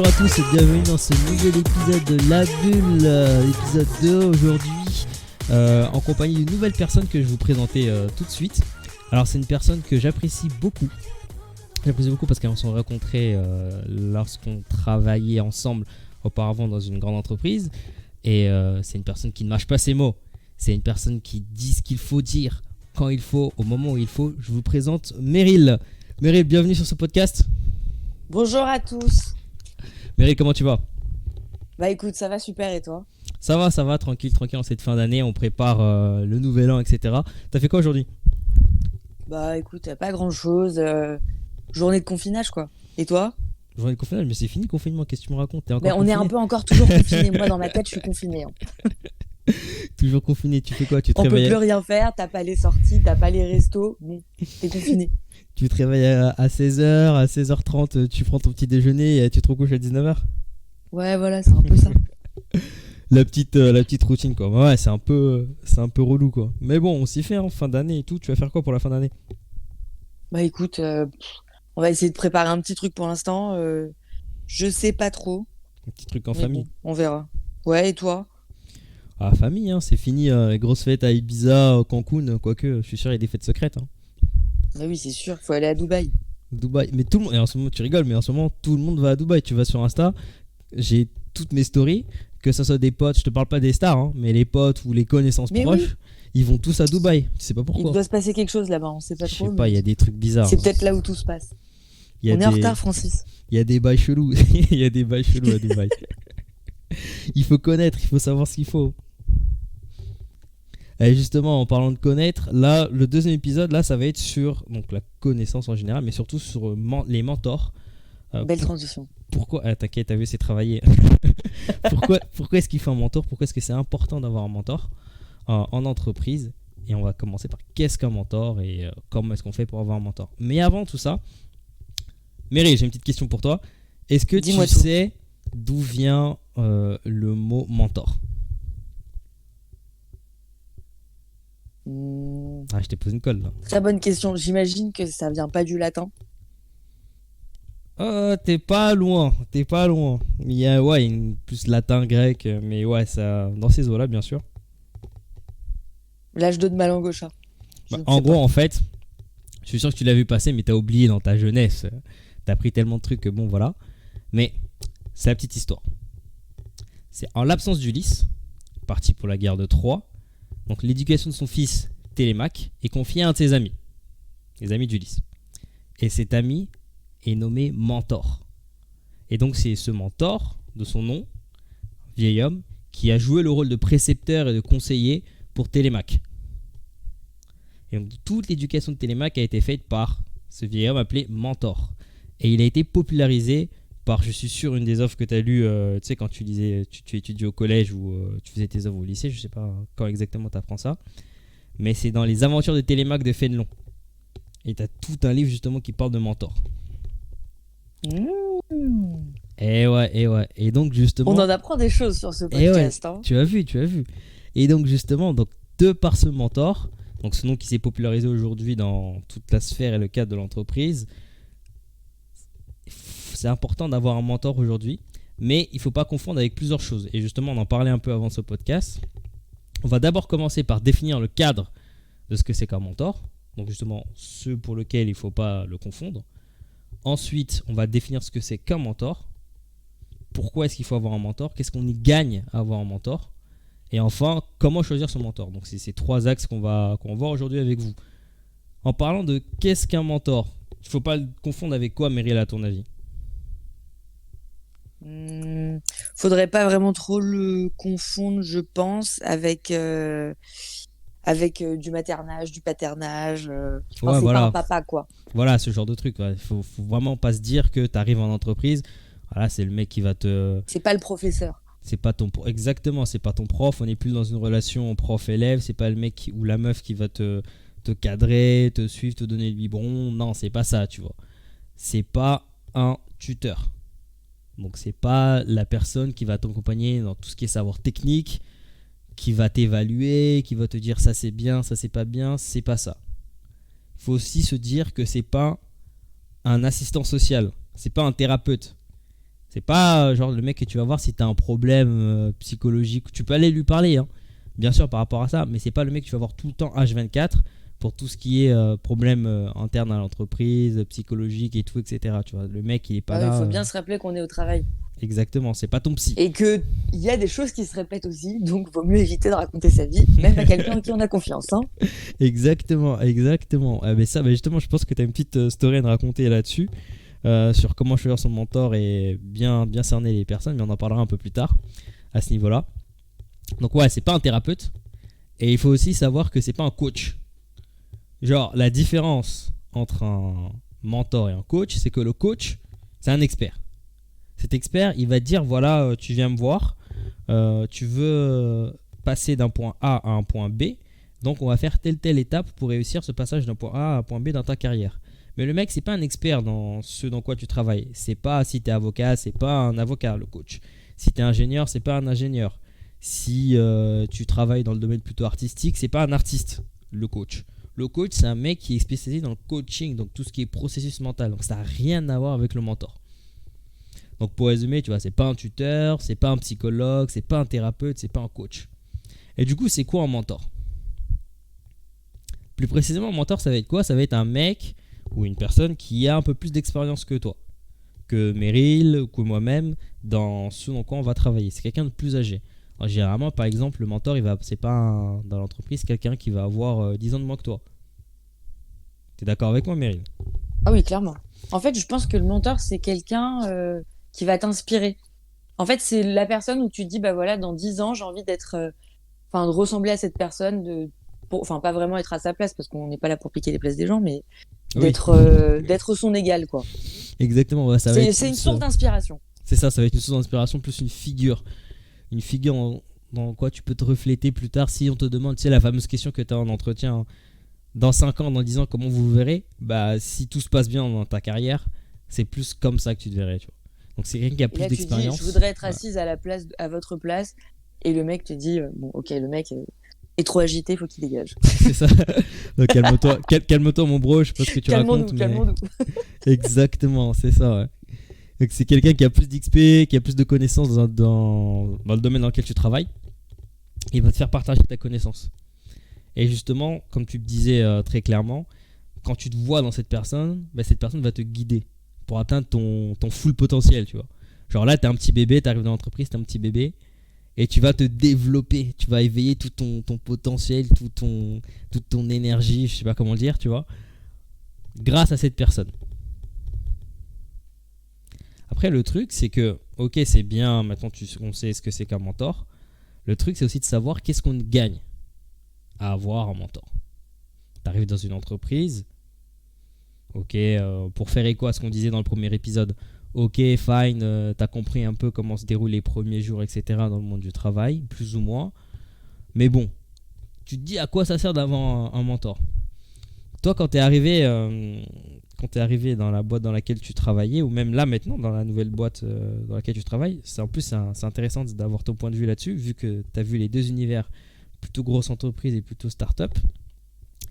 Bonjour à tous et bienvenue dans ce nouvel épisode de La Bulle, épisode 2 aujourd'hui, en compagnie d'une nouvelle personne que je vais vous présenter tout de suite. Alors c'est une personne que j'apprécie beaucoup parce qu'on s'est rencontrés lorsqu'on travaillait ensemble auparavant dans une grande entreprise. Et c'est une personne qui ne mâche pas ses mots, c'est une personne qui dit ce qu'il faut dire, quand il faut, au moment où il faut. Je vous présente Meryl. Meryl, bienvenue sur ce podcast. Bonjour à tous. Meryl, comment tu vas ? Bah écoute, ça va super et toi ? Ça va, tranquille en cette fin d'année, on prépare le nouvel an, etc. T'as fait quoi aujourd'hui ? Bah écoute, pas grand chose, journée de confinage quoi. Et toi ? Journée de confinement, mais c'est fini le confinement, qu'est-ce que tu me racontes ? T'es encore Mais on confiné ? est un peu encore toujours confiné. Moi dans ma tête je suis confiné. Toujours confiné, tu fais quoi ? Tu te On peut réveilles plus rien faire, t'as pas les sorties, t'as pas les restos, bon, t'es confiné. Tu te réveilles à 16h, à 16h30, tu prends ton petit déjeuner et tu te recouches à 19h ? Ouais voilà, c'est un peu ça. La petite routine quoi. Ouais, c'est un peu relou quoi. Mais bon, on s'y fait en fin d'année et tout. Tu vas faire quoi pour la fin d'année ? Bah écoute, on va essayer de préparer un petit truc pour l'instant. Je sais pas trop. Un petit truc en Mais famille. bon, on verra. Ouais, et toi ? Ah, famille, hein, c'est fini. Les grosses fêtes à Ibiza, Cancun, quoique, je suis sûr il y a des fêtes secrètes. Hein. Ah oui, c'est sûr, faut aller à Dubaï. Dubaï, mais tout le monde, et en ce moment tu rigoles, mais en ce moment tout le monde va à Dubaï. Tu vas sur Insta, j'ai toutes mes stories, que ce soit des potes, je te parle pas des stars, hein, mais les potes ou les connaissances Mais proches, oui. Ils vont tous à Dubaï. Tu sais pas Il pourquoi. doit se passer quelque chose là-bas, on sait pas Je trop. sais pas, il y a des trucs bizarres. C'est peut-être là où tout se passe. Il y a On est en retard, Francis. Il y a des bails chelous. Il y a des bails chelous à Dubaï. Il faut connaître, il faut savoir ce qu'il faut. Et justement, en parlant de connaître, là, le deuxième épisode, là, ça va être sur donc, la connaissance en général, mais surtout sur les mentors. Belle transition. Pourquoi t'inquiète, t'as vu, c'est travaillé. pourquoi est-ce qu'il faut un mentor ? Pourquoi est-ce que c'est important d'avoir un mentor en entreprise ? Et on va commencer par qu'est-ce qu'un mentor et comment est-ce qu'on fait pour avoir un mentor. Mais avant tout ça, Meryl, j'ai une petite question pour toi. Est-ce que tu sais d'où vient le mot mentor ? Ah, je t'ai posé une colle là. Très bonne question. J'imagine que ça vient pas du latin. T'es pas loin. Il y a plus latin, grec, mais ouais, ça dans ces eaux-là, bien sûr. Là, je donne ma langue au chat. En gros, en fait, je suis sûr que tu l'as vu passer, mais t'as oublié dans ta jeunesse. T'as pris tellement de trucs que bon, voilà. Mais c'est la petite histoire. C'est en l'absence d'Ulysse, parti pour la guerre de Troie. Donc l'éducation de son fils Télémaque est confiée à un de ses amis, les amis d'Ulysse. Et cet ami est nommé Mentor. Et donc c'est ce mentor, de son nom, vieil homme, qui a joué le rôle de précepteur et de conseiller pour Télémaque. Et donc toute l'éducation de Télémaque a été faite par ce vieil homme appelé Mentor. Et il a été popularisé par, je suis sûr, une des offres que tu as lues, tu sais, quand tu lisais, tu étudiais au collège ou tu faisais tes œuvres au lycée, je sais pas quand exactement tu apprends ça, mais c'est dans les aventures de Télémaque de Fénelon. Et tu as tout un livre justement qui parle de Mentor. Et ouais. Et donc justement... On en apprend des choses sur ce podcast. Hein. Tu as vu. Et donc justement, de par ce Mentor, donc ce nom qui s'est popularisé aujourd'hui dans toute la sphère et le cadre de l'entreprise, c'est important d'avoir un mentor aujourd'hui, mais il ne faut pas confondre avec plusieurs choses. Et justement, on en parlait un peu avant ce podcast. On va d'abord commencer par définir le cadre de ce que c'est qu'un mentor. Donc justement, ceux pour lesquels il ne faut pas le confondre. Ensuite, on va définir ce que c'est qu'un mentor. Pourquoi est-ce qu'il faut avoir un mentor ? Qu'est-ce qu'on y gagne à avoir un mentor ? Et enfin, comment choisir son mentor ? Donc c'est ces trois axes qu'on va voir aujourd'hui avec vous. En parlant de qu'est-ce qu'un mentor ? Il ne faut pas le confondre avec quoi, Meryl, à ton avis ? Faudrait pas vraiment trop le confondre, je pense, avec du maternage, du paternage. C'est pas un papa, quoi. Voilà, ce genre de truc. Il faut vraiment pas se dire que tu arrives en entreprise. Voilà, c'est le mec qui va te... C'est pas le professeur. Exactement, c'est pas ton prof. On n'est plus dans une relation prof-élève. C'est pas le mec ou la meuf qui va te cadrer, te suivre, te donner le biberon. Non, c'est pas ça, tu vois. C'est pas un tuteur. Donc c'est pas la personne qui va t'accompagner dans tout ce qui est savoir technique, qui va t'évaluer, qui va te dire ça c'est bien, ça c'est pas bien, c'est pas ça. Il faut aussi se dire que c'est pas un assistant social, c'est pas un thérapeute. C'est pas genre le mec que tu vas voir si t'as un problème psychologique. Tu peux aller lui parler, hein, bien sûr, par rapport à ça, mais c'est pas le mec que tu vas voir tout le temps H24 pour tout ce qui est problème interne à l'entreprise, psychologique et tout, etc. Tu vois, le mec, il est pas Il là. faut bien se rappeler qu'on est au travail. Exactement, c'est pas ton psy. Et qu'il y a des choses qui se répètent aussi, donc vaut mieux éviter de raconter sa vie, même à quelqu'un en qui on a confiance. Hein. Exactement, exactement. Mais ça, justement, je pense que tu as une petite story à me raconter là-dessus, sur comment choisir son mentor et bien cerner les personnes, mais on en parlera un peu plus tard à ce niveau-là. Donc ouais, c'est pas un thérapeute, et il faut aussi savoir que c'est pas un coach. Genre, la différence entre un mentor et un coach, c'est que le coach, c'est un expert. Cet expert, il va te dire, voilà, tu viens me voir, tu veux passer d'un point A à un point B, donc on va faire telle étape pour réussir ce passage d'un point A à un point B dans ta carrière. Mais le mec, c'est pas un expert dans ce dans quoi tu travailles. C'est pas, si t'es avocat, c'est pas un avocat, le coach. Si t'es ingénieur, c'est pas un ingénieur. Si tu travailles dans le domaine plutôt artistique, c'est pas un artiste, le coach. Le coach, c'est un mec qui est spécialisé dans le coaching, donc tout ce qui est processus mental. Donc ça n'a rien à voir avec le mentor. Donc pour résumer, tu vois, c'est pas un tuteur, c'est pas un psychologue, c'est pas un thérapeute, c'est pas un coach. Et du coup, c'est quoi un mentor? Plus précisément, un mentor, ça va être quoi? Ça va être un mec ou une personne qui a un peu plus d'expérience que toi, que Meryl ou que moi-même, dans ce dans quoi on va travailler. C'est quelqu'un de plus âgé. Alors, généralement, par exemple, le mentor, c'est pas dans l'entreprise quelqu'un qui va avoir 10 ans de moins que toi. T'es d'accord avec moi, Meryl? Ah oui, clairement. En fait, je pense que le mentor, c'est quelqu'un qui va t'inspirer. En fait, c'est la personne où tu te dis, bah voilà, dans 10 ans, j'ai envie d'être, de ressembler à cette personne, pas vraiment être à sa place, parce qu'on n'est pas là pour piquer les places des gens, mais Oui, d'être son égal, quoi. exactement. Ouais, ça va être C'est une plus, source d'inspiration. c'est ça, ça va être une source d'inspiration plus une figure. Une figure dans quoi tu peux te refléter plus tard si on te demande, tu sais, la fameuse question que tu as en entretien, hein, dans 5 ans, dans 10 ans, comment vous verrez? Bah, si tout se passe bien dans ta carrière, c'est plus comme ça que tu te verrais, tu vois. Donc, c'est quelqu'un qui a Et plus là, tu dis, d'expérience. je voudrais être Ouais. assise à votre place, et le mec te dit, bon, ok, le mec est trop agité, faut qu'il dégage. C'est ça. Donc, calme-toi, calme-toi, mon bro, je sais pas ce que tu racontes, Calmons-nous, mais calmons-nous. exactement, c'est ça, ouais. Donc, c'est quelqu'un qui a plus d'XP, qui a plus de connaissances dans le domaine dans lequel tu travailles. Il va te faire partager ta connaissance. Et justement, comme tu le disais très clairement, quand tu te vois dans cette personne, bah, cette personne va te guider pour atteindre ton full potentiel, tu vois. Genre là, t'es un petit bébé, t'arrives dans l'entreprise, t'es un petit bébé, et tu vas te développer, tu vas éveiller tout ton potentiel, toute ton énergie, je sais pas comment le dire, tu vois, grâce à cette personne. Après, le truc, c'est que, ok, c'est bien, maintenant on sait ce que c'est qu'un mentor. Le truc, c'est aussi de savoir qu'est-ce qu'on gagne à avoir un mentor. Tu arrives dans une entreprise, ok, pour faire écho à ce qu'on disait dans le premier épisode, ok, fine, tu as compris un peu comment se déroulent les premiers jours, etc. dans le monde du travail, plus ou moins. Mais bon, tu te dis à quoi ça sert d'avoir un mentor? Toi, quand tu es arrivé dans la boîte dans laquelle tu travaillais, ou même là maintenant dans la nouvelle boîte dans laquelle tu travailles, c'est intéressant d'avoir ton point de vue là-dessus, vu que tu as vu les deux univers, plutôt grosse entreprise et plutôt start-up.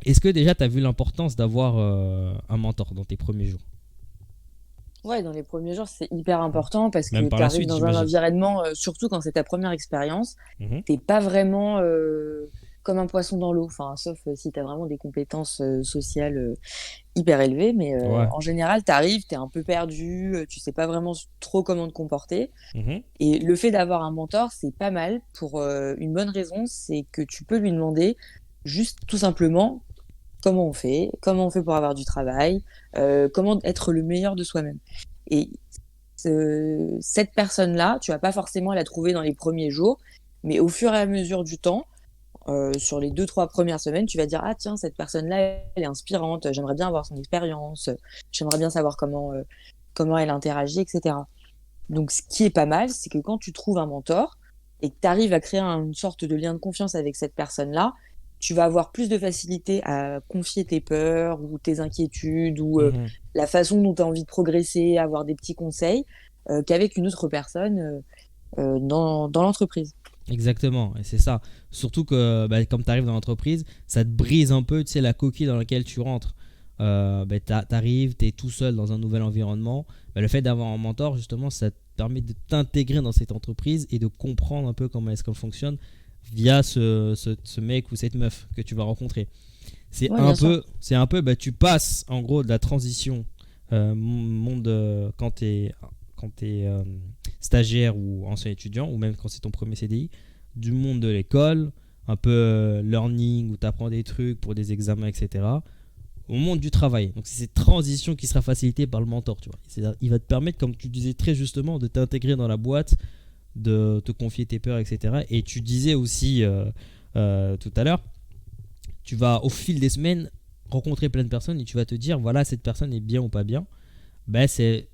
Est-ce que déjà tu as vu l'importance d'avoir un mentor dans tes premiers jours? Ouais, dans les premiers jours, c'est hyper important parce Même que par tu la arrives suite, dans un j'imagine. environnement, surtout quand c'est ta première expérience, Mhm. t'es pas vraiment comme un poisson dans l'eau, enfin, sauf si tu as vraiment des compétences sociales hyper élevées, mais Ouais. en général, tu arrives, tu es un peu perdu, tu sais pas vraiment trop comment te comporter. Mhm. Et le fait d'avoir un mentor, c'est pas mal pour une bonne raison, c'est que tu peux lui demander juste tout simplement comment on fait pour avoir du travail, comment être le meilleur de soi-même. Et cette personne-là, tu vas pas forcément la trouver dans les premiers jours, mais au fur et à mesure du temps, sur les 2-3 premières semaines, tu vas dire ah tiens cette personne-là elle est inspirante, j'aimerais bien avoir son expérience, j'aimerais bien savoir comment elle interagit, etc. Donc ce qui est pas mal, c'est que quand tu trouves un mentor et que tu arrives à créer une sorte de lien de confiance avec cette personne-là, tu vas avoir plus de facilité à confier tes peurs ou tes inquiétudes ou Mhm. la façon dont tu as envie de progresser, avoir des petits conseils qu'avec une autre personne dans l'entreprise. Exactement, et c'est ça. Surtout que bah, comme tu arrives dans l'entreprise, ça te brise un peu, tu sais, la coquille dans laquelle tu rentres. Bah, t'arrives, t'es tout seul dans un nouvel environnement. Bah, le fait d'avoir un mentor, justement, ça te permet de t'intégrer dans cette entreprise et de comprendre un peu comment est-ce qu'elle fonctionne via ce mec ou cette meuf que tu vas rencontrer. C'est un peu, bah, tu passes en gros de la transition monde quand t'es stagiaire ou ancien étudiant, ou même quand c'est ton premier CDI, du monde de l'école, un peu learning où tu apprends des trucs pour des examens, etc., au monde du travail. Donc c'est cette transition qui sera facilitée par le mentor, tu vois. Il va te permettre, comme tu disais très justement, de t'intégrer dans la boîte, de te confier tes peurs, etc. Et tu disais aussi tout à l'heure, tu vas au fil des semaines rencontrer plein de personnes et tu vas te dire, voilà, cette personne est bien ou pas bien. Ben,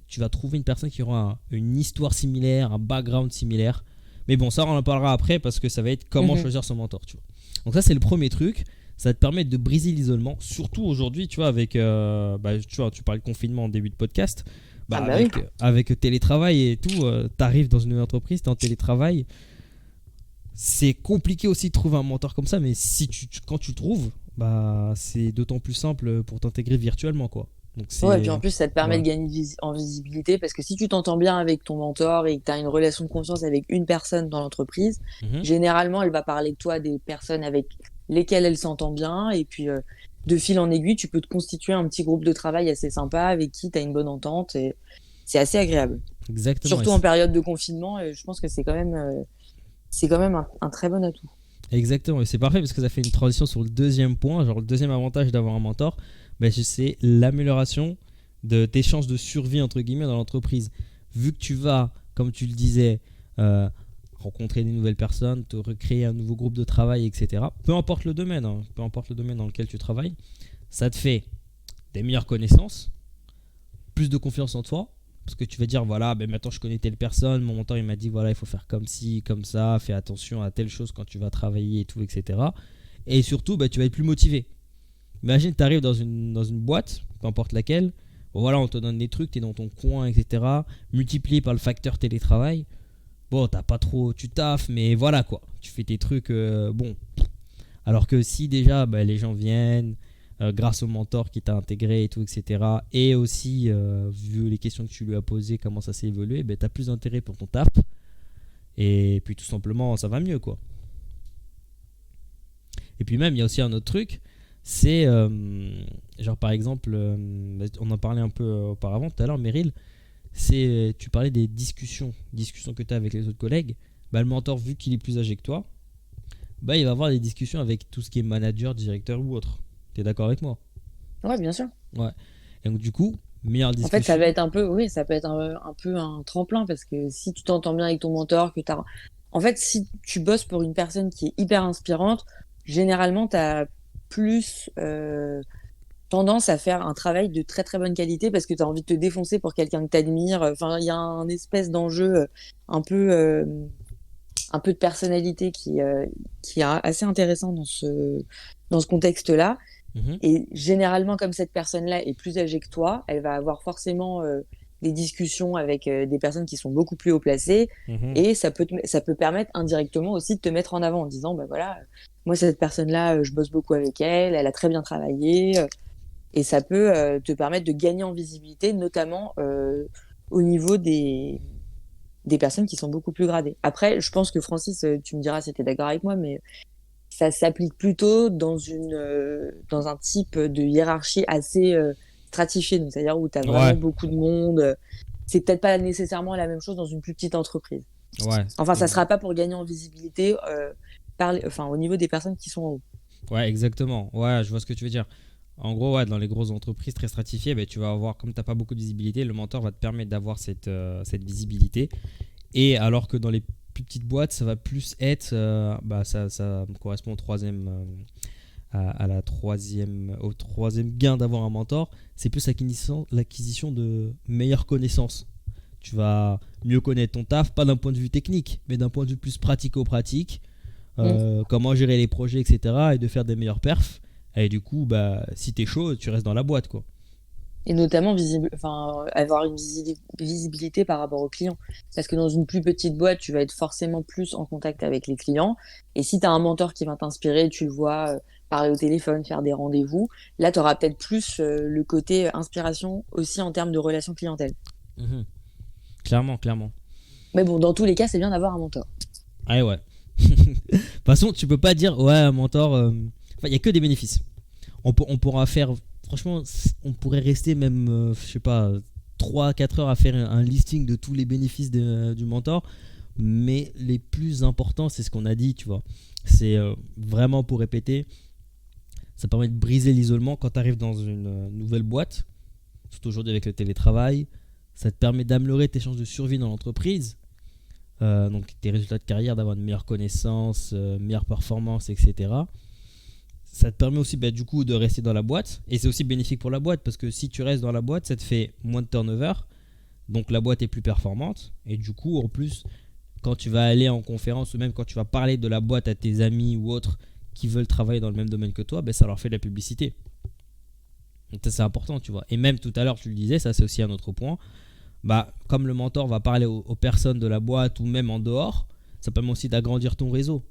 tu vas trouver une personne qui aura une histoire similaire, un background similaire. Mais bon, ça on en parlera après parce que ça va être comment choisir son mentor, tu vois. Donc ça c'est le premier truc. Ça va te permettre de briser l'isolement, surtout aujourd'hui, tu vois, avec, tu vois, tu parlais de confinement en début de podcast, avec télétravail et tout, t'arrives dans une nouvelle entreprise, t'es en télétravail, c'est compliqué aussi de trouver un mentor comme ça, mais si quand tu le trouves, bah, c'est d'autant plus simple pour t'intégrer virtuellement, quoi. Donc Ouais, et puis en plus, ça te permet de gagner en visibilité parce que si tu t'entends bien avec ton mentor et que tu as une relation de confiance avec une personne dans l'entreprise, généralement, elle va parler de toi des personnes avec lesquelles elle s'entend bien. Et puis, de fil en aiguille, tu peux te constituer un petit groupe de travail assez sympa avec qui tu as une bonne entente. Et c'est assez agréable. Exactement. Surtout en période de confinement, je pense que c'est quand même un très bon atout. Exactement, et c'est parfait parce que ça fait une transition sur le deuxième point. Genre, le deuxième avantage d'avoir un mentor, ben, c'est l'amélioration de tes chances de survie entre guillemets dans l'entreprise. Vu que tu vas, comme tu le disais, rencontrer des nouvelles personnes, te recréer un nouveau groupe de travail, etc. Peu importe le domaine, peu importe le domaine dans lequel tu travailles, ça te fait des meilleures connaissances, plus de confiance en toi. Parce que tu vas dire, voilà, ben maintenant je connais telle personne, mon mentor il m'a dit, voilà, il faut faire comme ci, comme ça, fais attention à telle chose quand tu vas travailler et tout, etc. Et surtout, ben, tu vas être plus motivé. Imagine, tu arrives dans une boîte, peu importe laquelle, bon, voilà, on te donne des trucs, tu es dans ton coin, etc. Multiplié par le facteur télétravail, bon, t'as pas trop, tu taffes, mais voilà quoi, tu fais tes trucs, bon. Alors que si déjà, ben, les gens viennent, grâce au mentor qui t'a intégré et tout, etc. Et aussi, vu les questions que tu lui as posées, comment ça s'est évolué, ben, tu as plus d'intérêt pour ton taf. Et puis tout simplement, ça va mieux, quoi. Et puis même, il y a aussi un autre truc, c'est, genre par exemple, on en parlait un peu auparavant tout à l'heure, Meryl, c'est, tu parlais des discussions que tu as avec les autres collègues. Bah, le mentor, vu qu'il est plus âgé que toi, bah, il va avoir des discussions avec tout ce qui est manager, directeur ou autre. T'es d'accord avec moi? Ouais, bien sûr. Ouais. Et donc du coup, meilleure En discussion. fait, ça va être un peu, oui, ça peut être un peu un tremplin parce que si tu t'entends bien avec ton mentor, en fait, si tu bosses pour une personne qui est hyper inspirante, généralement, tu as plus tendance à faire un travail de très très bonne qualité parce que tu as envie de te défoncer pour quelqu'un que tu admires. Enfin, il y a un espèce d'enjeu un peu, un peu de personnalité qui est assez intéressant dans ce contexte-là. Et généralement, comme cette personne-là est plus âgée que toi, elle va avoir forcément des discussions avec des personnes qui sont beaucoup plus haut placées. Et ça peut permettre indirectement aussi de te mettre en avant en disant, bah voilà, moi, cette personne-là, je bosse beaucoup avec elle, elle a très bien travaillé. Et ça peut te permettre de gagner en visibilité, notamment au niveau des personnes qui sont beaucoup plus gradées. Après, je pense que Francis, tu me diras si tu es d'accord avec moi, mais ça s'applique plutôt dans un type de hiérarchie assez stratifiée, donc c'est-à-dire où tu as vraiment beaucoup de monde. C'est peut-être pas nécessairement la même chose dans une plus petite entreprise. Ouais. Enfin, ça sera pas pour gagner en visibilité au niveau des personnes qui sont en haut. Ouais, exactement. Ouais, je vois ce que tu veux dire. En gros, ouais, dans les grosses entreprises très stratifiées, bah, tu vas avoir, comme tu n'as pas beaucoup de visibilité, le mentor va te permettre d'avoir cette visibilité. Et alors que dans les plus petites boîtes, ça va plus être, ça correspond au troisième gain d'avoir un mentor, c'est plus l'acquisition de meilleures connaissances. Tu vas mieux connaître ton taf, pas d'un point de vue technique, mais d'un point de vue plus pratico-pratique, comment gérer les projets, etc. et de faire des meilleures perfs. Et du coup, bah, si t'es chaud, tu restes dans la boîte, quoi. Et notamment avoir une visibilité par rapport aux clients. Parce que dans une plus petite boîte, tu vas être forcément plus en contact avec les clients. Et si tu as un mentor qui va t'inspirer, tu le vois parler au téléphone, faire des rendez-vous, là, tu auras peut-être plus le côté inspiration aussi en termes de relation clientèle. Clairement. Mais bon, dans tous les cas, c'est bien d'avoir un mentor. Ah ouais. De toute façon, tu peux pas dire, ouais, un mentor. Enfin, il y a que des bénéfices. On pourra faire. Franchement, on pourrait rester même, je sais pas, 3 4 heures à faire un listing de tous les bénéfices du mentor. Mais les plus importants, c'est ce qu'on a dit, tu vois. C'est vraiment pour répéter. Ça permet de briser l'isolement quand tu arrives dans une nouvelle boîte, surtout aujourd'hui avec le télétravail. Ça te permet d'améliorer tes chances de survie dans l'entreprise. Donc tes résultats de carrière, d'avoir une meilleure connaissance, meilleure performance, etc. Ça te permet aussi du coup de rester dans la boîte. Et c'est aussi bénéfique pour la boîte parce que si tu restes dans la boîte, ça te fait moins de turnover. Donc la boîte est plus performante. Et du coup, en plus, quand tu vas aller en conférence ou même quand tu vas parler de la boîte à tes amis ou autres qui veulent travailler dans le même domaine que toi, ça leur fait de la publicité. Donc ça, c'est important, tu vois. Et même tout à l'heure, tu le disais, ça c'est aussi un autre point. Comme le mentor va parler aux personnes de la boîte ou même en dehors, ça permet aussi d'agrandir ton réseau.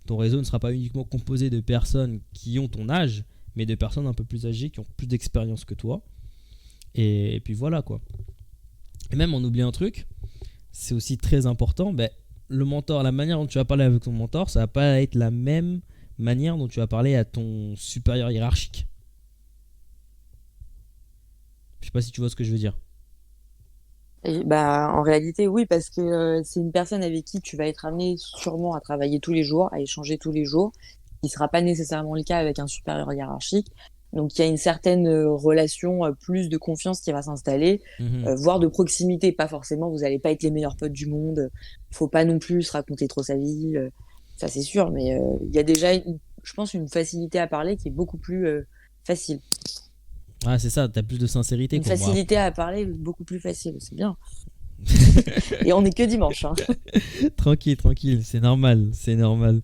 Ton réseau ne sera pas uniquement composé de personnes qui ont ton âge, mais de personnes un peu plus âgées, qui ont plus d'expérience que toi. Et puis voilà quoi. Et même on oublie un truc, c'est aussi très important, le mentor, la manière dont tu vas parler avec ton mentor, ça va pas être la même manière dont tu vas parler à ton supérieur hiérarchique. Je sais pas si tu vois ce que je veux dire. Et en réalité, oui, parce que c'est une personne avec qui tu vas être amené sûrement à travailler tous les jours, à échanger tous les jours, qui ne sera pas nécessairement le cas avec un supérieur hiérarchique. Donc, il y a une certaine relation, plus de confiance qui va s'installer, Mhm. voire de proximité. Pas forcément, vous n'allez pas être les meilleurs potes du monde. Faut pas non plus se raconter trop sa vie. Ça, c'est sûr. Mais il y a déjà, je pense, une facilité à parler qui est beaucoup plus facile. Ah, c'est ça, t'as plus de sincérité Une quoi. Moi, facilité à parler beaucoup plus facile. C'est bien. Et on n'est que dimanche, hein. tranquille, tranquille, c'est normal, c'est normal.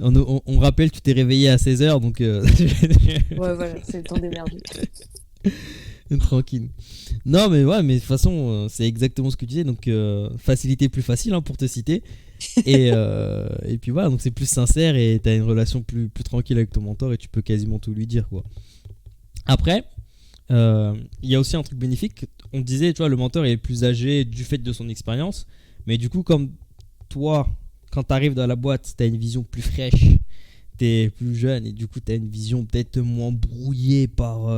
On rappelle que tu t'es réveillé à 16h, donc Ouais, voilà, c'est le temps d'émerger. tranquille. Non, mais ouais, mais de toute façon, c'est exactement ce que tu disais, donc facilité plus facile pour te citer. Et puis voilà, donc c'est plus sincère et t'as une relation plus tranquille avec ton mentor et tu peux quasiment tout lui dire quoi. Après, il y a aussi un truc bénéfique. On disait, tu vois, le mentor est plus âgé du fait de son expérience, mais du coup, comme toi, quand t'arrives dans la boîte, t'as une vision plus fraîche, t'es plus jeune et du coup, t'as une vision peut-être moins brouillée par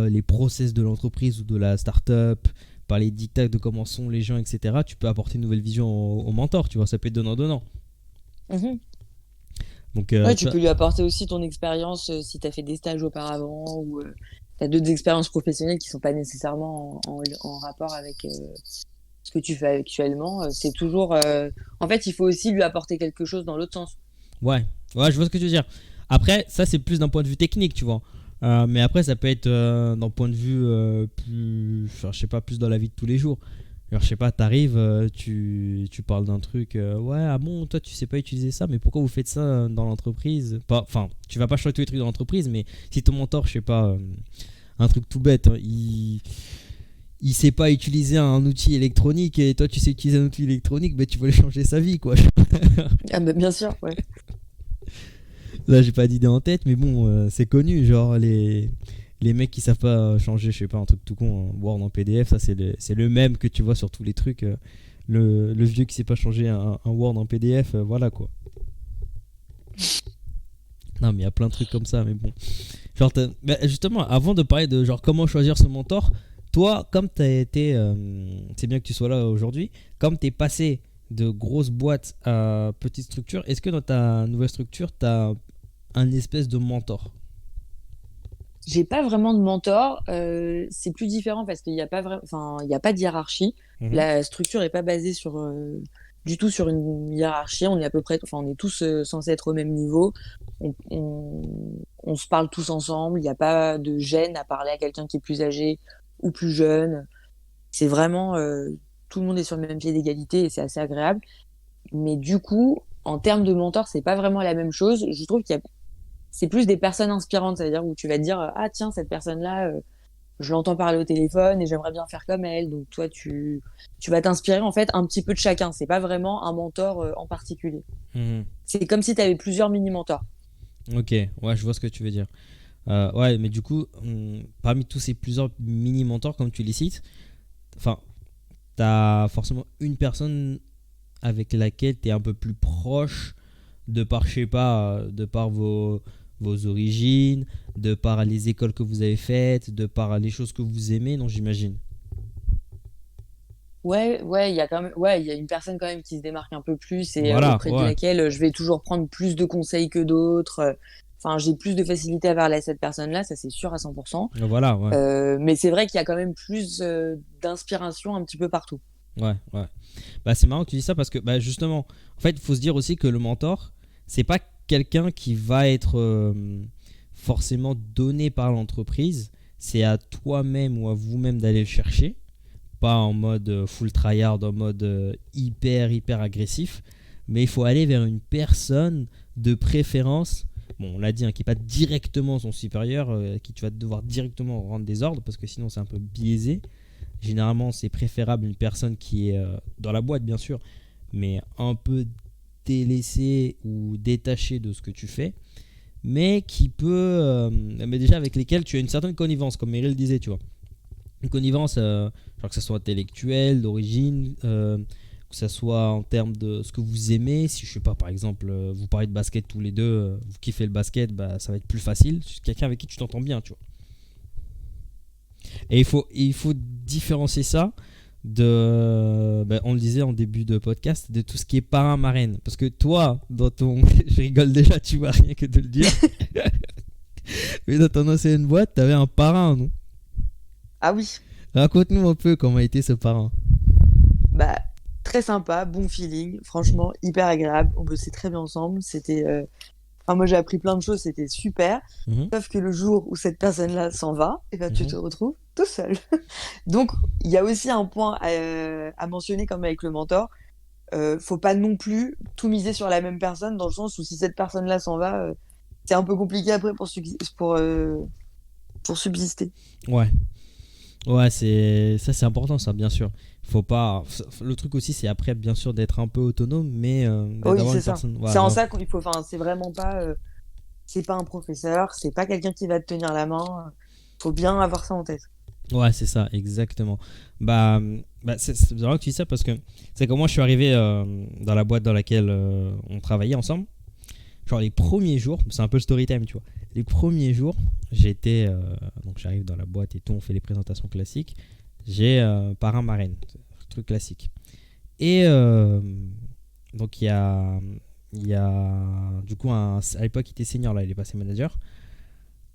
les process de l'entreprise ou de la start-up, par les dictats de comment sont les gens, etc. Tu peux apporter une nouvelle vision au mentor, tu vois, ça peut être donnant-donnant. Mhm. Donc, Ouais, tu tu vois, peux lui apporter aussi ton expérience si tu as fait des stages auparavant ou tu as d'autres expériences professionnelles qui sont pas nécessairement en rapport avec ce que tu fais actuellement. C'est toujours. En fait, il faut aussi lui apporter quelque chose dans l'autre sens. ouais, ouais, je vois ce que tu veux dire. Après, ça, c'est plus d'un point de vue technique, tu vois. Mais après, ça peut être d'un point de vue plus, enfin, je sais pas, plus dans la vie de tous les jours. Alors, je sais pas, t'arrives, tu parles d'un truc, ouais, ah bon, toi, tu sais pas utiliser ça, mais pourquoi vous faites ça dans l'entreprise? Enfin, tu vas pas changer tous les trucs dans l'entreprise, mais si ton mentor, je sais pas, un truc tout bête, il sait pas utiliser un outil électronique et toi, tu sais utiliser un outil électronique, tu vas lui changer sa vie, quoi. Ah, bah, bien sûr, ouais. Là, j'ai pas d'idée en tête, mais bon, c'est connu. Genre, les mecs qui savent pas changer, je sais pas, un truc tout con, un Word en PDF, ça, c'est le même que tu vois sur tous les trucs. Le vieux qui sait pas changer un Word en PDF, voilà quoi. Non, mais il y a plein de trucs comme ça, mais bon. Genre, justement, avant de parler de genre comment choisir son mentor, toi, comme t'as été. C'est bien que tu sois là aujourd'hui, comme t'es passé de grosses boîtes à petites structures, est-ce que dans ta nouvelle structure, t'as un espèce de mentor? J'ai pas vraiment de mentor. C'est plus différent parce qu'il n'y a pas enfin, il y a pas de hiérarchie. Mhm. La structure est pas basée sur du tout sur une hiérarchie. On est à peu près, enfin, on est tous censés être au même niveau. On se parle tous ensemble. Il n'y a pas de gêne à parler à quelqu'un qui est plus âgé ou plus jeune. C'est vraiment tout le monde est sur le même pied d'égalité et c'est assez agréable. Mais du coup, en termes de mentor, c'est pas vraiment la même chose. Je trouve qu'il y a c'est plus des personnes inspirantes, c'est-à-dire où tu vas te dire ah tiens cette personne-là, je l'entends parler au téléphone et j'aimerais bien faire comme elle. Donc toi tu vas t'inspirer en fait un petit peu de chacun. C'est pas vraiment un mentor en particulier. Mhm. C'est comme si tu avais plusieurs mini mentors. Ok, ouais, je vois ce que tu veux dire. Ouais, mais du coup, parmi tous ces plusieurs mini mentors, comme tu les cites, enfin, t'as forcément une personne avec laquelle tu es un peu plus proche de par, je sais pas, de par vos origines, de par les écoles que vous avez faites, de par les choses que vous aimez, non, j'imagine. Ouais, ouais, il y a quand même, ouais, il y a une personne quand même qui se démarque un peu plus et Voilà, auprès de ouais. laquelle je vais toujours prendre plus de conseils que d'autres. Enfin, j'ai plus de facilité à parler à cette personne-là, ça c'est sûr à 100%. Voilà, ouais. Mais c'est vrai qu'il y a quand même plus d'inspiration un petit peu partout. Ouais, ouais. Bah, c'est marrant que tu dis ça parce que bah, justement, en fait, il faut se dire aussi que le mentor, c'est pas quelqu'un qui va être forcément donné par l'entreprise. C'est à toi-même ou à vous-même d'aller le chercher. Pas en mode full tryhard, en mode hyper agressif. Mais il faut aller vers une personne de préférence. Bon, on l'a dit, hein, qui n'est pas directement son supérieur, qui tu vas devoir directement rendre des ordres parce que sinon c'est un peu biaisé. Généralement, c'est préférable une personne qui est dans la boîte, bien sûr, mais un peu délaissée ou détachée de ce que tu fais, mais qui peut, mais déjà avec lesquels tu as une certaine connivence, comme Meryl disait, tu vois. Une connivence, genre que ce soit intellectuelle, d'origine, que ce soit en termes de ce que vous aimez. Si je sais pas, par exemple, vous parlez de basket tous les deux, vous kiffez le basket, bah, ça va être plus facile. C'est quelqu'un avec qui tu t'entends bien, tu vois. Et il faut différencier ça de, bah, on le disait en début de podcast, de tout ce qui est parrain marraine. Parce que toi, dans ton, je rigole déjà, tu vois, rien que de le dire. Mais dans ton ancienne boîte, t'avais un parrain, non? Ah oui, Raconte-nous un peu comment a été ce parrain. bah très sympa, bon feeling, franchement hyper agréable. On bossait très bien ensemble. Enfin, moi j'ai appris plein de choses, c'était super. Mhm, Sauf que le jour où cette personne-là s'en va, et ben tu mhm. te retrouves tout seul. Donc il y a aussi un point à mentionner comme avec le mentor. Faut pas non plus tout miser sur la même personne dans le sens où si cette personne-là s'en va, c'est un peu compliqué après pour subsister. Ouais, ouais, c'est important ça, bien sûr. Faut pas. Le truc aussi, c'est après, bien sûr, d'être un peu autonome, mais Oui, d'avoir c'est une ça. personne. C'est Voilà, en ça qu'il faut. Enfin, c'est vraiment pas. C'est pas un professeur, c'est pas quelqu'un qui va te tenir la main. Faut bien avoir ça en tête. ouais, c'est ça, exactement. C'est vrai que tu dis ça parce que c'est comment je suis arrivé dans la boîte dans laquelle on travaillait ensemble. Genre les premiers jours, c'est un peu le story time, tu vois. Les premiers jours, j'étais donc j'arrive dans la boîte et tout, on fait les présentations classiques. J'ai parrain marraine, truc classique. Et donc il y a du coup à l'époque il était senior là, il est passé manager.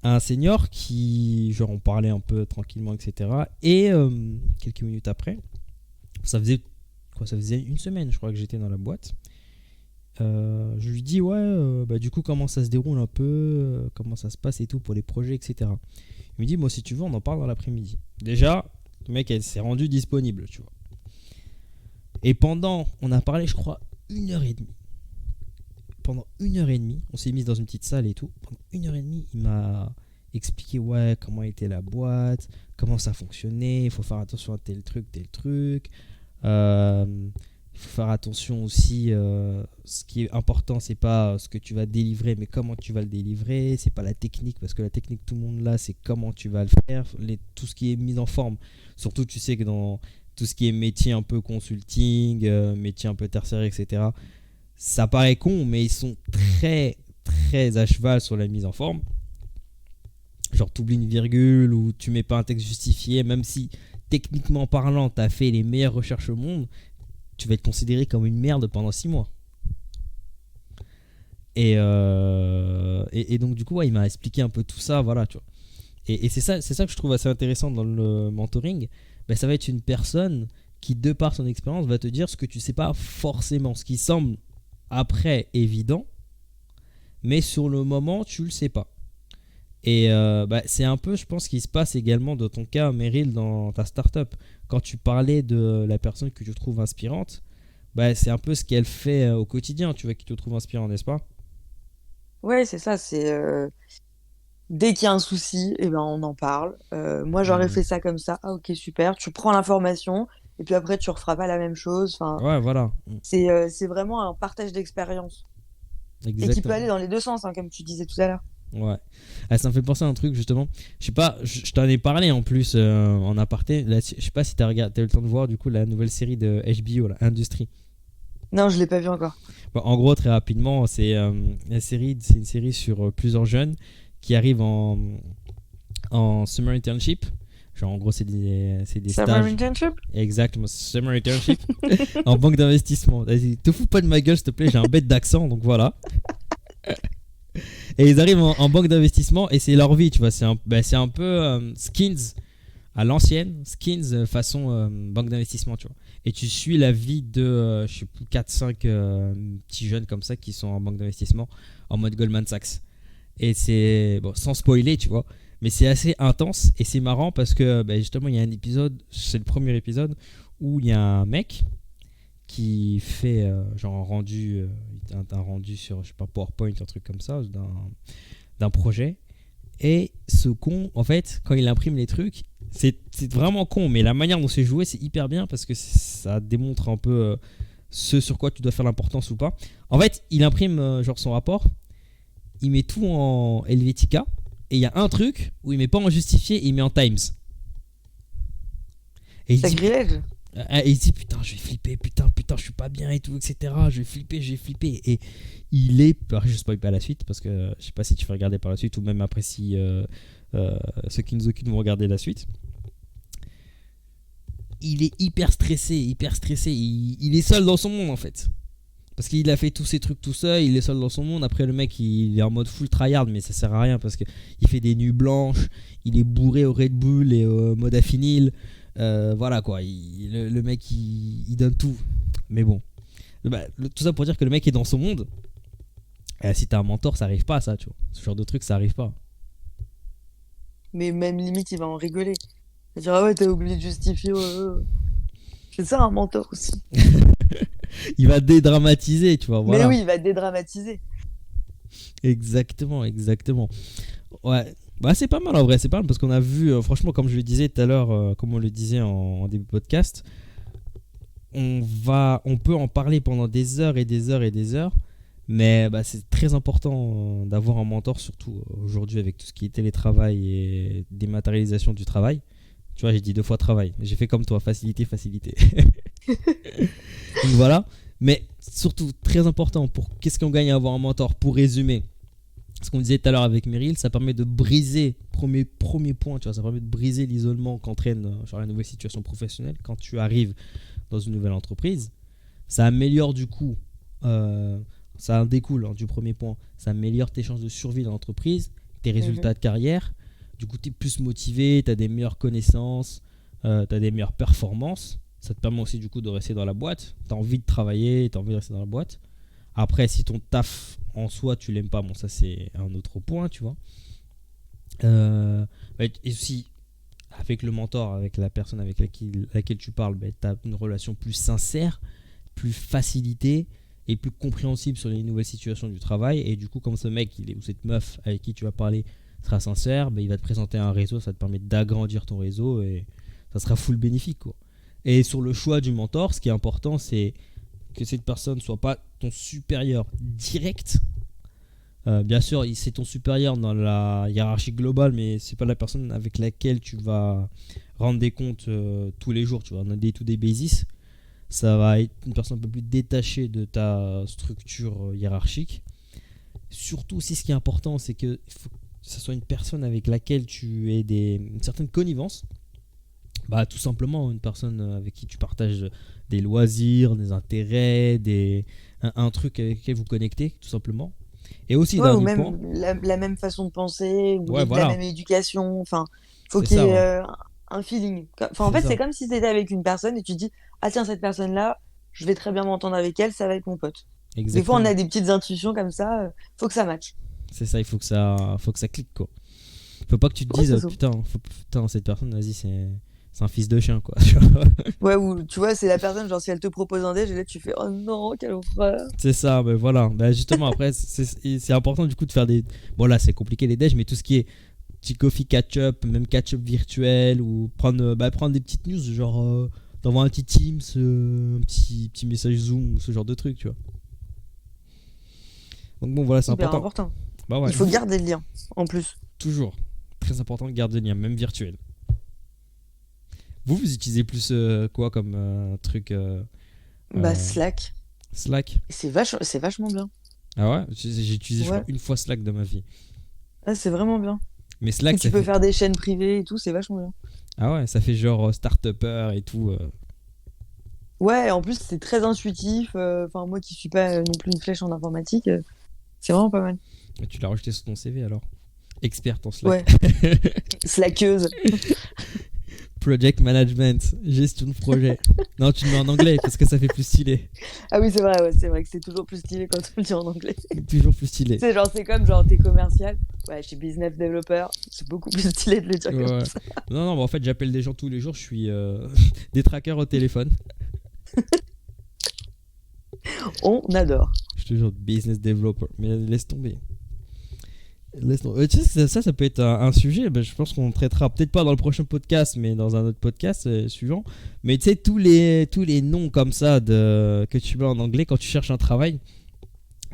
Un senior qui, genre on parlait un peu tranquillement, etc. Et quelques minutes après, ça faisait une semaine je crois que j'étais dans la boîte. Je lui dis ouais, bah, du coup comment ça se déroule un peu, comment ça se passe et tout pour les projets, etc. Il me dit moi si tu veux on en parle dans l'après-midi. Déjà, le mec elle s'est rendu disponible, tu vois. Et on a parlé je crois 1 heure et demie. Pendant 1 heure et demie, on s'est mis dans une petite salle et tout. Pendant 1 heure et demie, il m'a expliqué ouais comment était la boîte, comment ça fonctionnait, il faut faire attention à tel truc, tel truc. Il faut faire attention aussi. Ce qui est important, c'est pas ce que tu vas délivrer, mais comment tu vas le délivrer. C'est pas la technique, parce que la technique, tout le monde là, c'est comment tu vas le faire. Tout ce qui est mise en forme. Surtout, tu sais que dans tout ce qui est métier un peu consulting, métier un peu tertiaire, etc. Ça paraît con, mais ils sont très très à cheval sur la mise en forme. Genre, t'oublies une virgule ou tu mets pas un texte justifié, même si techniquement parlant, t'as fait les meilleures recherches au monde, tu vas être considéré comme une merde pendant 6 mois. Et donc, du coup, ouais, il m'a expliqué un peu tout ça, voilà, tu vois. Et c'est ça que je trouve assez intéressant dans le mentoring. Ben, ça va être une personne qui, de par son expérience, va te dire ce que tu sais pas forcément, ce qui semble après évident, mais sur le moment, tu le sais pas. Et c'est un peu, je pense, ce qui se passe également dans ton cas, Meryl, dans ta startup. Quand tu parlais de la personne que tu trouves inspirante, bah, c'est un peu ce qu'elle fait au quotidien, tu vois, qui te trouve inspirant, n'est-ce pas? Ouais, c'est ça. C'est dès qu'il y a un souci, eh ben on en parle. Moi, j'aurais Hmm. fait ça comme ça. Ah ok, super. Tu prends l'information et puis après tu referas pas la même chose. Enfin, Ouais, voilà. Hmm. c'est vraiment un partage d'expérience et qui peut aller Exactement. dans les deux sens, hein, comme tu disais tout à l'heure. Ouais. Ah, ça me fait penser à un truc justement. Je sais pas, je t'en ai parlé en plus en aparté. Là, je sais pas si t'as eu le temps de voir du coup la nouvelle série de HBO, la Industrie. Non, je l'ai pas vu encore. Bon, en gros, très rapidement, c'est une série sur plusieurs jeunes qui arrivent en summer internship. Genre, en gros, c'est des Summer stages. internship? Exactement, summer internship en banque d'investissement. Vas-y, te fous pas de ma gueule, s'il te plaît, j'ai un bête d'accent, donc voilà. Et ils arrivent en banque d'investissement et c'est leur vie, tu vois. C'est un peu Skins à l'ancienne, Skins façon banque d'investissement, tu vois. Et tu suis la vie de, je sais plus, 4-5 petits jeunes comme ça qui sont en banque d'investissement en mode Goldman Sachs. Et c'est, bon, sans spoiler, tu vois, mais c'est assez intense et c'est marrant parce que justement, il y a un épisode, c'est le premier épisode, où il y a un mec qui fait genre un rendu sur, je sais pas, PowerPoint, un truc comme ça, d'un projet. Et ce con, en fait, quand il imprime les trucs, c'est vraiment con, mais la manière dont c'est joué, c'est hyper bien parce que ça démontre un peu ce sur quoi tu dois faire l'importance ou pas. En fait, il imprime genre son rapport, il met tout en Helvetica, et il y a un truc où il met pas en justifié, il met en Times. Et il dit, Sacrilège. il dit putain, je vais flipper, putain, je suis pas bien et tout, etc. Je vais flipper. Et il est. Alors, je spoil pas la suite parce que je sais pas si tu vas regarder par la suite ou même après si ceux qui nous occupent vont regarder la suite. Il est hyper stressé. Il est seul dans son monde en fait. Parce qu'il a fait tous ces trucs tout seul, il est seul dans son monde. Après, le mec, il est en mode full tryhard, mais ça sert à rien parce qu'il fait des nuits blanches, il est bourré au Red Bull et au mode affinil. Voilà quoi, le mec il donne tout. Mais bon, tout ça pour dire que le mec est dans son monde. Si t'as un mentor, ça arrive pas à ça, tu vois. Ce genre de truc, ça arrive pas. Mais même limite, il va en rigoler. Il va dire, ah ouais, t'as oublié de justifier. C'est ça un mentor aussi. Il va dédramatiser, tu vois. Mais Voilà. oui, il va dédramatiser. Exactement. Ouais. Bah, c'est pas mal en vrai, c'est pas mal parce qu'on a vu, franchement, comme je le disais tout à l'heure, comme on le disait en début de podcast, on peut en parler pendant des heures et des heures et des heures, mais c'est très important d'avoir un mentor, surtout aujourd'hui avec tout ce qui est télétravail et dématérialisation du travail. Tu vois, j'ai dit 2 fois travail, j'ai fait comme toi, facilité. Donc voilà, mais surtout très important, pour qu'est-ce qu'on gagne à avoir un mentor, pour résumer. Ce qu'on disait tout à l'heure avec Meryl, ça permet de briser, premier point, tu vois, ça permet de briser l'isolement qu'entraîne genre la nouvelle situation professionnelle quand tu arrives dans une nouvelle entreprise. Ça améliore du coup, ça en découle du premier point, ça améliore tes chances de survie dans l'entreprise, tes résultats de carrière. Du coup, tu es plus motivé, tu as des meilleures connaissances, tu as des meilleures performances. Ça te permet aussi du coup de rester dans la boîte. Tu as envie de travailler, tu as envie de rester dans la boîte. Après, si ton taf en soi, tu l'aimes pas, bon, ça c'est un autre point, tu vois. Et aussi, avec le mentor, avec la personne avec laquelle tu parles, tu as une relation plus sincère, plus facilitée et plus compréhensible sur les nouvelles situations du travail. Et du coup, comme ce mec ou cette meuf avec qui tu vas parler sera sincère, il va te présenter un réseau, ça te permet d'agrandir ton réseau et ça sera full bénéfique, quoi. Et sur le choix du mentor, ce qui est important, c'est que cette personne ne soit pas ton supérieur direct. Bien sûr, c'est ton supérieur dans la hiérarchie globale, mais c'est pas la personne avec laquelle tu vas rendre des comptes tous les jours, tu vois, on a des day-to-day basis. Ça va être une personne un peu plus détachée de ta structure hiérarchique. Surtout aussi, ce qui est important, c'est que faut que ce soit une personne avec laquelle tu aies une certaine connivence. Tout simplement une personne avec qui tu partages des loisirs, des intérêts, un truc avec lequel vous connectez, tout simplement. Et aussi, Ouais, ou dernier point. même la même façon de penser, ou Ouais, la voilà. même éducation. Enfin, faut C'est qu'il y ça, ait ouais. un feeling. Enfin, en C'est fait, ça. c'est comme si tu étais avec une personne et tu te dis, ah tiens, cette personne-là, je vais très bien m'entendre avec elle, ça va être mon pote. Des fois, on Exactement. a des petites intuitions comme ça, faut que ça matche. C'est ça, il faut que ça clique, quoi. Faut pas que tu te Ouais, dises, c'est ça. putain, cette personne, vas-y, c'est un fils de chien, quoi. Tu vois. Ouais, ou tu vois, c'est la personne, genre, si elle te propose un déj, et là, tu fais, oh non, quelle horreur. C'est ça, voilà. Justement, après, c'est important du coup de faire des. Bon, là, c'est compliqué les déj, mais tout ce qui est petit coffee catch-up, même catch-up virtuel, ou prendre des petites news, genre d'envoyer un petit Teams, un petit message Zoom, ce genre de truc, tu vois. Donc, bon, voilà, c'est Hyper important. important. Bah ouais, Il faut garder le lien, en plus. toujours. Très important de garder le lien, même virtuel. Vous utilisez plus quoi comme truc Slack. Slack? Et c'est vachement bien. Ah ouais? J'ai utilisé, je Ouais. crois, une fois Slack dans ma vie. Ah, c'est vraiment bien. Mais Slack, Tu ça peux fait... faire des chaînes privées et tout, c'est vachement bien. Ah ouais, ça fait genre start-upper et tout. Ouais, en plus, c'est très intuitif. Enfin, moi qui suis pas non plus une flèche en informatique, c'est vraiment pas mal. Tu l'as rajouté sur ton CV alors? Experte en Slack. Ouais, slackeuse. Project management, gestion de projet. Non, tu le mets en anglais parce que ça fait plus stylé. Ah oui, c'est vrai que c'est toujours plus stylé quand on le dit en anglais. Toujours plus stylé. C'est comme genre t'es commercial. Ouais, je suis business developer. C'est beaucoup plus stylé de le dire comme Ouais. ça. Non, bah en fait, j'appelle des gens tous les jours. Je suis des trackers au téléphone. On adore. Je te jure, business developer. Mais laisse tomber. Tu sais, ça peut être un sujet. Je pense qu'on traitera peut-être pas dans le prochain podcast, mais dans un autre podcast suivant. Mais tu sais, tous les noms comme ça que tu mets en anglais quand tu cherches un travail,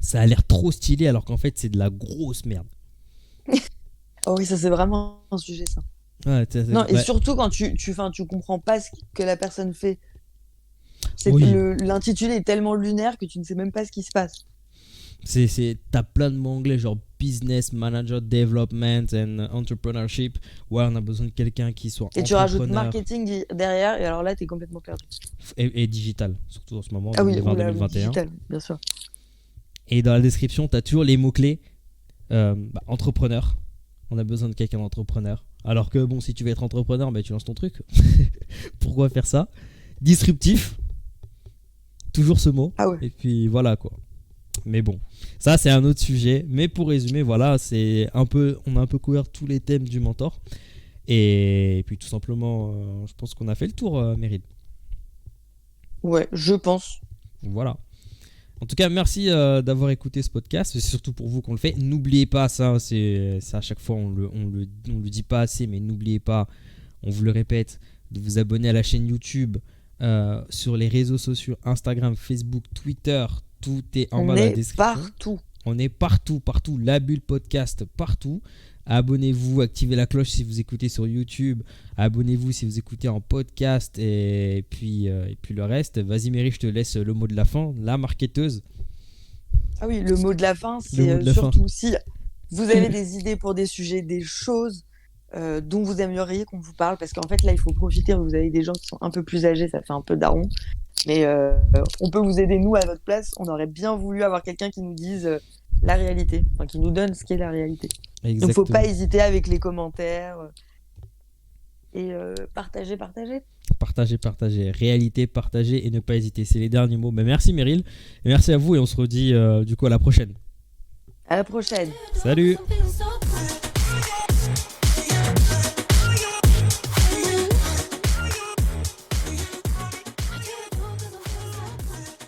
ça a l'air trop stylé alors qu'en fait, c'est de la grosse merde. Oh oui, ça c'est vraiment un sujet ça. Ouais, Non, et ouais. surtout quand tu comprends pas ce que la personne fait. Oui. L'intitulé est tellement lunaire que tu ne sais même pas ce qui se passe. T'as plein de mots anglais genre business, manager, development and entrepreneurship. Ouais, on a besoin de quelqu'un qui soit Et tu rajoutes entrepreneur marketing derrière, et alors là, t'es complètement perdu. et digital, surtout en ce moment, Ah oui, 2020-2021. digital, bien sûr. Et dans la description, t'as toujours les mots-clés. Entrepreneur. On a besoin de quelqu'un d'entrepreneur. Alors que bon, si tu veux être entrepreneur, tu lances ton truc. Pourquoi faire ça? Disruptif. Toujours ce mot. Ah ouais. Et puis voilà quoi. Mais bon, ça c'est un autre sujet. Mais pour résumer, voilà, on a un peu couvert tous les thèmes du mentor. Et puis tout simplement, je pense qu'on a fait le tour, Meryl. Ouais, je pense. Voilà. En tout cas, merci d'avoir écouté ce podcast. C'est surtout pour vous qu'on le fait. N'oubliez pas ça, c'est à chaque fois on le dit pas assez, mais n'oubliez pas, on vous le répète, de vous abonner à la chaîne YouTube, sur les réseaux sociaux, Instagram, Facebook, Twitter. Tout est en bas de la description. Partout. On est partout. La Bulle Podcast, partout. Abonnez-vous, activez la cloche si vous écoutez sur YouTube. Abonnez-vous si vous écoutez en podcast. Et puis le reste. Vas-y, Méry, je te laisse le mot de la fin. La marketeuse. Ah oui, le mot de la fin, Le mot c'est de la surtout si vous avez des idées pour des sujets, des choses dont vous aimeriez qu'on vous parle. Parce qu'en fait, là, il faut profiter. Vous avez des gens qui sont un peu plus âgés, ça fait un peu daron. Mais on peut vous aider, nous, à votre place. On aurait bien voulu avoir quelqu'un qui nous dise la réalité, enfin, qui nous donne ce qu'est la réalité. Exactement. Donc, faut pas hésiter avec les commentaires et partager. Partagez. Réalité, partagez et ne pas hésiter. C'est les derniers mots. Merci, Meryl. Et merci à vous et on se redit du coup à la prochaine. À la prochaine. Salut.